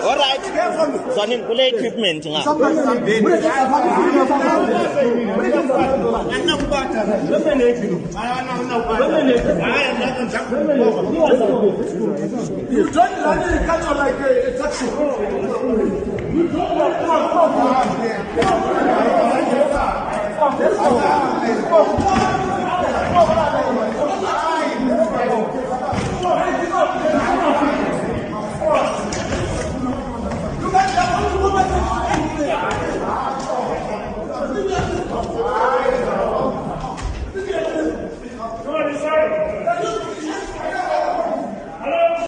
All right. Sonin kule equipment nga. You join the culture like a taxi. You don't